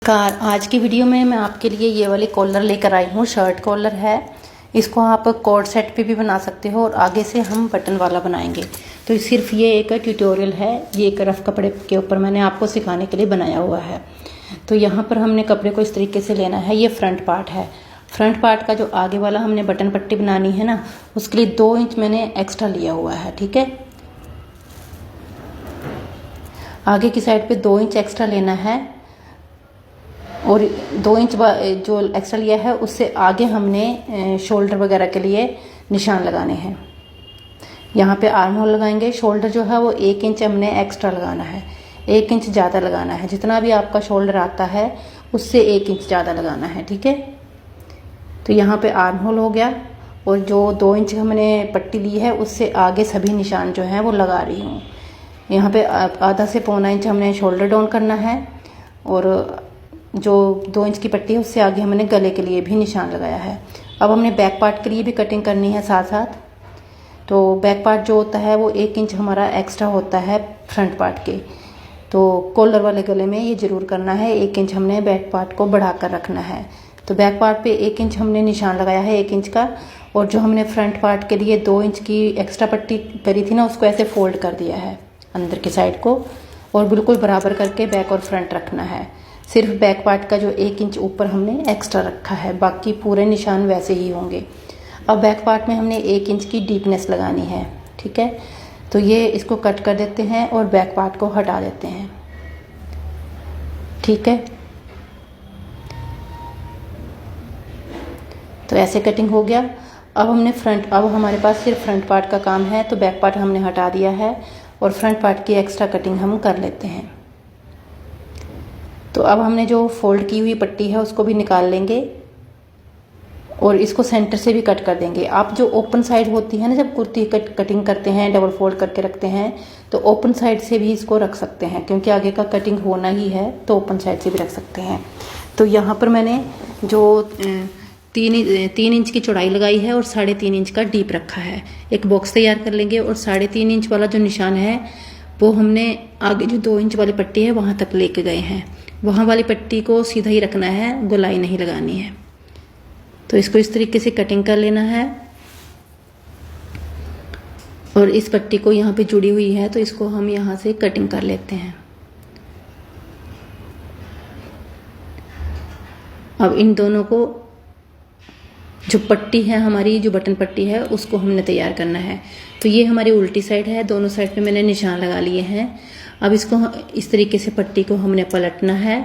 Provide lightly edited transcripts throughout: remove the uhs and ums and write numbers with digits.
नमस्कार। आज की वीडियो में मैं आपके लिए ये वाली कॉलर लेकर आई हूँ। शर्ट कॉलर है। इसको आप कोट सेट पे भी बना सकते हो और आगे से हम बटन वाला बनाएंगे। तो सिर्फ ये एक ट्यूटोरियल है, ये एक रफ कपड़े के ऊपर मैंने आपको सिखाने के लिए बनाया हुआ है। तो यहाँ पर हमने कपड़े को इस तरीके से लेना है। ये फ्रंट पार्ट है। फ्रंट पार्ट का जो आगे वाला हमने बटन पट्टी बनानी है ना, उसके लिए 2 इंच मैंने एक्स्ट्रा लिया हुआ है। ठीक है, आगे की साइड पे 2 इंच एक्स्ट्रा लेना है और 2 इंच जो एक्स्ट्रा लिया है उससे आगे हमने शोल्डर वगैरह के लिए निशान लगाने हैं। यहाँ पे आर्म होल लगाएंगे। शोल्डर जो है वो 1 इंच हमने एक्स्ट्रा लगाना है, 1 इंच ज़्यादा लगाना है। जितना भी आपका शोल्डर आता है उससे 1 इंच ज़्यादा लगाना है। ठीक है, तो यहाँ पे आर्म होल हो गया और जो 2 इंच हमने पट्टी ली है उससे आगे सभी निशान जो हैं वो लगा रही हूँ। यहाँ पे आधा से पौना इंच हमने शोल्डर डाउन करना है और जो 2 इंच की पट्टी है उससे आगे हमने गले के लिए भी निशान लगाया है। अब हमने बैक पार्ट के लिए भी कटिंग करनी है साथ साथ। तो बैक पार्ट जो होता है वो 1 इंच हमारा एक्स्ट्रा होता है फ्रंट पार्ट के। तो कॉलर वाले गले में ये ज़रूर करना है, 1 इंच हमने बैक पार्ट को बढ़ा कर रखना है। तो बैक पार्ट पे 1 इंच हमने निशान लगाया है, 1 इंच का। और जो हमने फ्रंट पार्ट के लिए 2 इंच की एक्स्ट्रा पट्टी करी थी ना, उसको ऐसे फोल्ड कर दिया है अंदर की साइड को और बिल्कुल बराबर करके बैक और फ्रंट रखना है। सिर्फ बैक पार्ट का जो 1 इंच ऊपर हमने एक्स्ट्रा रखा है, बाकी पूरे निशान वैसे ही होंगे। अब बैक पार्ट में हमने 1 इंच की डीपनेस लगानी है। ठीक है, तो ये इसको कट कर देते हैं और बैक पार्ट को हटा देते हैं। ठीक है, तो ऐसे कटिंग हो गया। अब हमारे पास सिर्फ फ्रंट पार्ट का काम है। तो बैक पार्ट हमने हटा दिया है और फ्रंट पार्ट की एक्स्ट्रा कटिंग हम कर लेते हैं। तो अब हमने जो फोल्ड की हुई पट्टी है उसको भी निकाल लेंगे और इसको सेंटर से भी कट कर देंगे। आप जो ओपन साइड होती है ना, जब कुर्ती कटिंग करते हैं, डबल फोल्ड करके रखते हैं, तो ओपन साइड से भी इसको रख सकते हैं, क्योंकि आगे का कटिंग होना ही है तो ओपन साइड से भी रख सकते हैं। तो यहाँ पर मैंने जो 3 इंच की चौड़ाई लगाई है और 3.5 इंच का डीप रखा है। एक बॉक्स तैयार कर लेंगे और 3.5 इंच वाला जो निशान है वो हमने आगे जो 2 इंच वाली पट्टी है वहां तक लेके गए हैं। वहां वाली पट्टी को सीधा ही रखना है, गोलाई नहीं लगानी है। तो इसको इस तरीके से कटिंग कर लेना है और इस पट्टी को यहाँ पे जुड़ी हुई है तो इसको हम यहाँ से कटिंग कर लेते हैं। अब इन दोनों को, जो पट्टी है हमारी, जो बटन पट्टी है, उसको हमने तैयार करना है। तो ये हमारी उल्टी साइड है, दोनों साइड पे मैंने निशान लगा लिए हैं। अब इसको इस तरीके से पट्टी को हमने पलटना है।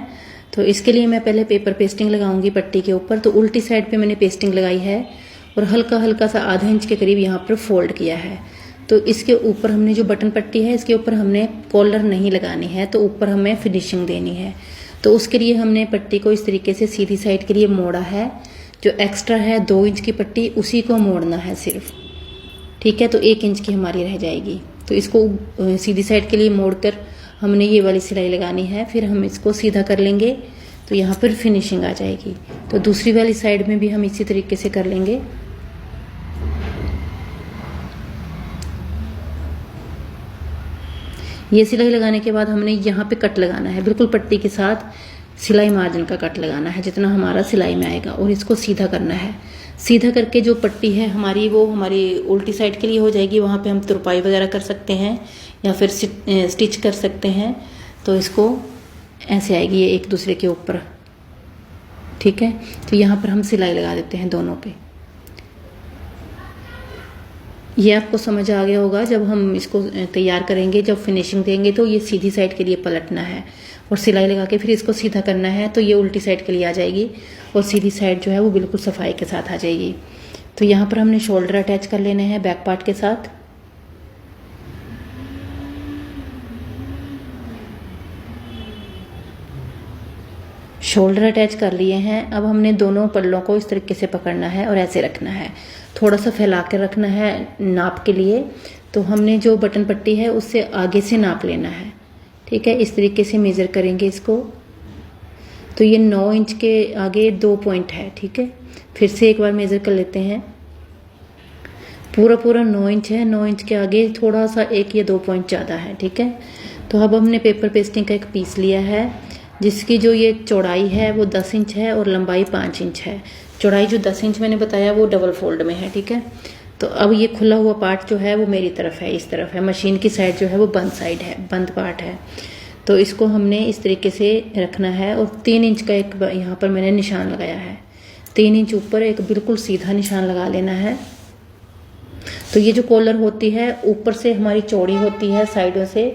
तो इसके लिए मैं पहले पेपर पेस्टिंग लगाऊंगी पट्टी के ऊपर। तो उल्टी साइड पे मैंने पेस्टिंग लगाई है और हल्का हल्का सा आधा इंच के करीब यहाँ पर फोल्ड किया है। तो इसके ऊपर हमने जो बटन पट्टी है इसके ऊपर हमने कॉलर नहीं लगानी है, तो ऊपर हमें फिनिशिंग देनी है। तो उसके लिए हमने पट्टी को इस तरीके से सीधी साइड के लिए मोड़ा है। जो एक्स्ट्रा है 2 इंच की पट्टी, उसी को मोड़ना है सिर्फ। ठीक है, तो 1 इंच की हमारी रह जाएगी। तो इसको सीधी साइड के लिए मोड़कर हमने ये वाली सिलाई लगानी है, फिर हम इसको सीधा कर लेंगे तो यहाँ पर फिनिशिंग आ जाएगी। तो दूसरी वाली साइड में भी हम इसी तरीके से कर लेंगे। ये सिलाई लगाने के बाद हमने यहाँ पे कट लगाना है, बिल्कुल पट्टी के साथ सिलाई मार्जिन का कट लगाना है, जितना हमारा सिलाई में आएगा, और इसको सीधा करना है। सीधा करके जो पट्टी है हमारी, वो हमारी उल्टी साइड के लिए हो जाएगी। वहाँ पे हम तुरपाई वगैरह कर सकते हैं या फिर स्टिच कर सकते हैं। तो इसको ऐसे आएगी ये एक दूसरे के ऊपर। ठीक है, तो यहाँ पर हम सिलाई लगा देते हैं दोनों पे। ये आपको समझ आ गया होगा। जब हम इसको तैयार करेंगे, जब फिनिशिंग देंगे, तो ये सीधी साइड के लिए पलटना है और सिलाई लगा के फिर इसको सीधा करना है। तो ये उल्टी साइड के लिए आ जाएगी और सीधी साइड जो है वो बिल्कुल सफाई के साथ आ जाएगी। तो यहाँ पर हमने शोल्डर अटैच कर लेने हैं बैक पार्ट के साथ। शोल्डर अटैच कर लिए हैं। अब हमने दोनों पल्लों को इस तरीके से पकड़ना है और ऐसे रखना है, थोड़ा सा फैला कर रखना है नाप के लिए। तो हमने जो बटन पट्टी है उससे आगे से नाप लेना है। ठीक है, इस तरीके से मेजर करेंगे इसको। तो ये 9 इंच के आगे 2 पॉइंट है। ठीक है, फिर से एक बार मेजर कर लेते हैं। पूरा 9 इंच है, 9 इंच के आगे थोड़ा सा 1 या 2 पॉइंट ज़्यादा है। ठीक है, तो अब हमने पेपर पेस्टिंग का एक पीस लिया है जिसकी जो ये चौड़ाई है वो 10 इंच है और लंबाई 5 इंच है। चौड़ाई जो 10 इंच मैंने बताया वो डबल फोल्ड में है, ठीक है। तो अब ये खुला हुआ पार्ट जो है वो मेरी तरफ है, इस तरफ है। मशीन की साइड जो है वो बंद साइड है, बंद पार्ट है। तो इसको हमने इस तरीके से रखना है और 3 इंच का एक यहाँ पर मैंने निशान लगाया है। 3 इंच ऊपर एक बिल्कुल सीधा निशान लगा लेना है। तो ये जो कॉलर होती है ऊपर से हमारी चौड़ी होती है साइडों से,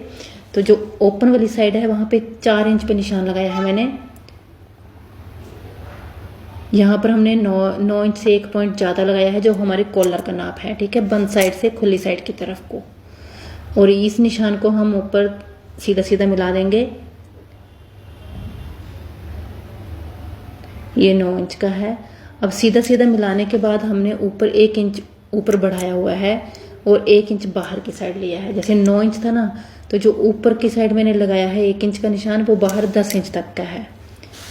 तो जो ओपन वाली साइड है वहां पे 4 इंच पे निशान लगाया है मैंने। यहाँ पर हमने 9 इंच से 1 पॉइंट ज़्यादा लगाया है जो हमारे कॉलर का नाप है, ठीक है, बंद साइड से खुली साइड की तरफ को। और इस निशान को हम ऊपर सीधा सीधा मिला देंगे। ये 9 इंच का है। अब सीधा सीधा मिलाने के बाद हमने ऊपर 1 इंच ऊपर बढ़ाया हुआ है और 1 इंच बाहर की साइड लिया है। जैसे 9 इंच था ना, तो जो ऊपर की साइड मैंने लगाया है 1 इंच का निशान, वो बाहर 10 इंच तक का है,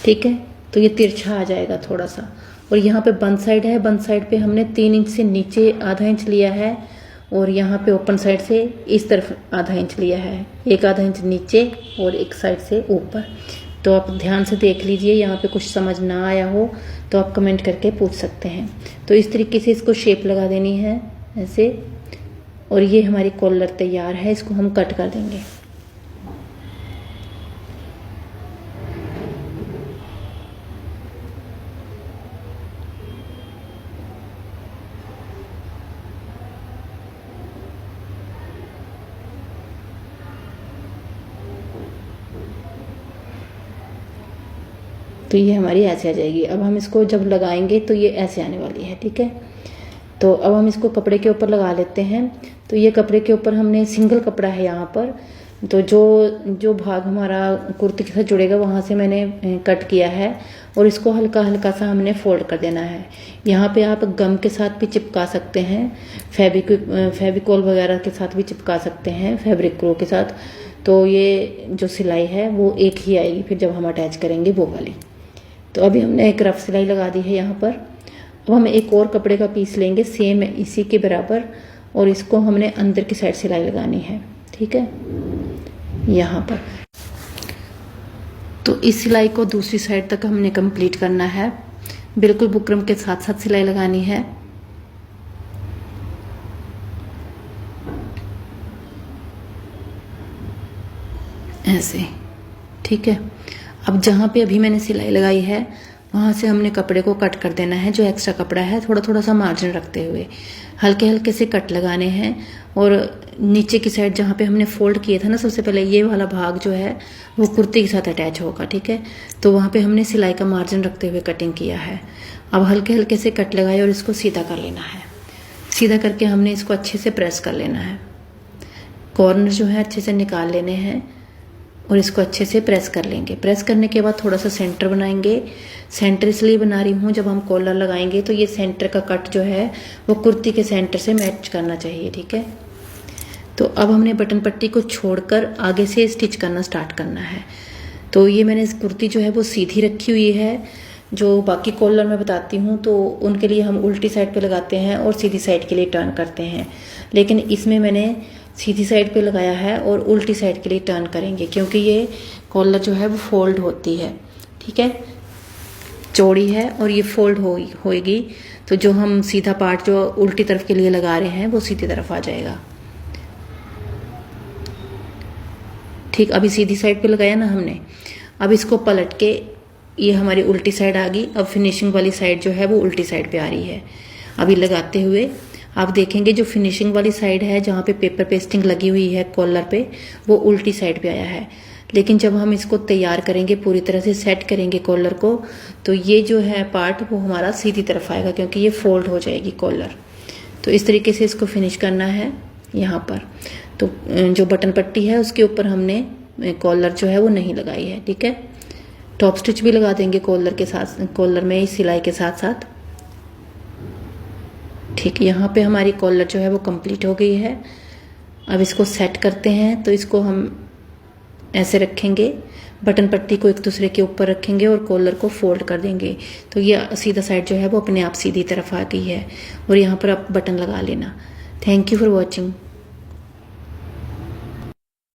ठीक है। तो ये तिरछा आ जाएगा थोड़ा सा। और यहाँ पे बंद साइड है, बंद साइड पे हमने 3 इंच से नीचे आधा इंच लिया है और यहाँ पे ओपन साइड से इस तरफ आधा इंच लिया है, एक आधा इंच नीचे और एक साइड से ऊपर। तो आप ध्यान से देख लीजिए, यहाँ पे कुछ समझ ना आया हो तो आप कमेंट करके पूछ सकते हैं। तो इस तरीके से इसको शेप लगा देनी है ऐसे। और ये हमारी कॉलर तैयार है, इसको हम कट कर देंगे। तो ये हमारी ऐसे आ जाएगी। अब हम इसको जब लगाएंगे तो ये ऐसे आने वाली है, ठीक है। तो अब हम इसको कपड़े के ऊपर लगा लेते हैं। तो ये कपड़े के ऊपर हमने सिंगल कपड़ा है यहाँ पर, तो जो भाग हमारा कुर्ती के साथ जुड़ेगा वहाँ से मैंने कट किया है और इसको हल्का हल्का सा हमने फोल्ड कर देना है। यहाँ पे आप गम के साथ भी चिपका सकते हैं, फेविकोल वगैरह के साथ भी चिपका सकते हैं, फैब्रिक क्रो के साथ। तो ये जो सिलाई है वो एक ही आएगी फिर जब हम अटैच करेंगे वो वाली। तो अभी हमने एक रफ सिलाई लगा दी है यहाँ पर। अब हम एक और कपड़े का पीस लेंगे सेम इसी के बराबर और इसको हमने अंदर की साइड सिलाई लगानी है, ठीक है, यहाँ पर। तो इस सिलाई को दूसरी साइड तक हमने कंप्लीट करना है। बिल्कुल बुकरम के साथ साथ सिलाई लगानी है। ऐसे, ठीक है। अब जहाँ पे अभी मैंने सिलाई लगाई है वहाँ से हमने कपड़े को कट कर देना है। जो एक्स्ट्रा कपड़ा है थोड़ा थोड़ा सा मार्जिन रखते हुए हल्के हल्के से कट लगाने हैं। और नीचे की साइड जहाँ पे हमने फोल्ड किए था ना सबसे पहले, ये वाला भाग जो है वो कुर्ती के साथ अटैच होगा, ठीक है। तो वहाँ पे हमने सिलाई का मार्जिन रखते हुए कटिंग किया है। अब हल्के हल्के से कट लगाए और इसको सीधा कर लेना है। सीधा करके हमने इसको अच्छे से प्रेस कर लेना है। कॉर्नर जो है अच्छे से निकाल लेने हैं और इसको अच्छे से प्रेस कर लेंगे। प्रेस करने के बाद थोड़ा सा सेंटर बनाएंगे। सेंटर इसलिए बना रही हूँ, जब हम कॉलर लगाएंगे तो ये सेंटर का कट जो है वो कुर्ती के सेंटर से मैच करना चाहिए, ठीक है। तो अब हमने बटन पट्टी को छोड़कर आगे से स्टिच करना स्टार्ट करना है। तो ये मैंने इस कुर्ती जो है वो सीधी रखी हुई है। जो बाकी कॉलर मैं बताती हूँ तो उनके लिए हम उल्टी साइड पे लगाते हैं और सीधी साइड के लिए टर्न करते हैं, लेकिन इसमें मैंने सीधी साइड पे लगाया है और उल्टी साइड के लिए टर्न करेंगे क्योंकि ये कॉलर जो है वो फोल्ड होती है, ठीक है, चौड़ी है और ये फोल्ड होएगी। तो जो हम सीधा पार्ट जो उल्टी तरफ के लिए लगा रहे हैं वो सीधी तरफ आ जाएगा, ठीक। अभी सीधी साइड पे लगाया ना हमने, अब इसको पलट के ये हमारी उल्टी साइड आ गई। अब फिनिशिंग वाली साइड जो है वो उल्टी साइड पे आ रही है। अभी लगाते हुए आप देखेंगे जो फिनिशिंग वाली साइड है जहाँ पे पेपर पेस्टिंग लगी हुई है कॉलर पे, वो उल्टी साइड पे आया है। लेकिन जब हम इसको तैयार करेंगे, पूरी तरह से सेट करेंगे कॉलर को, तो ये जो है पार्ट वो हमारा सीधी तरफ आएगा क्योंकि ये फोल्ड हो जाएगी कॉलर। तो इस तरीके से इसको फिनिश करना है यहाँ पर। तो जो बटन पट्टी है उसके ऊपर हमने कॉलर जो है वो नहीं लगाई है, ठीक है। टॉप स्टिच भी लगा देंगे कॉलर के साथ, कॉलर में इस सिलाई के साथ साथ, ठीक। यहाँ पे हमारी कॉलर जो है वो कंप्लीट हो गई है। अब इसको सेट करते हैं। तो इसको हम ऐसे रखेंगे, बटन पट्टी को एक दूसरे के ऊपर रखेंगे और कॉलर को फोल्ड कर देंगे। तो ये सीधा साइड जो है वो अपने आप सीधी तरफ आ गई है और यहाँ पर आप बटन लगा लेना। Thank you for watching.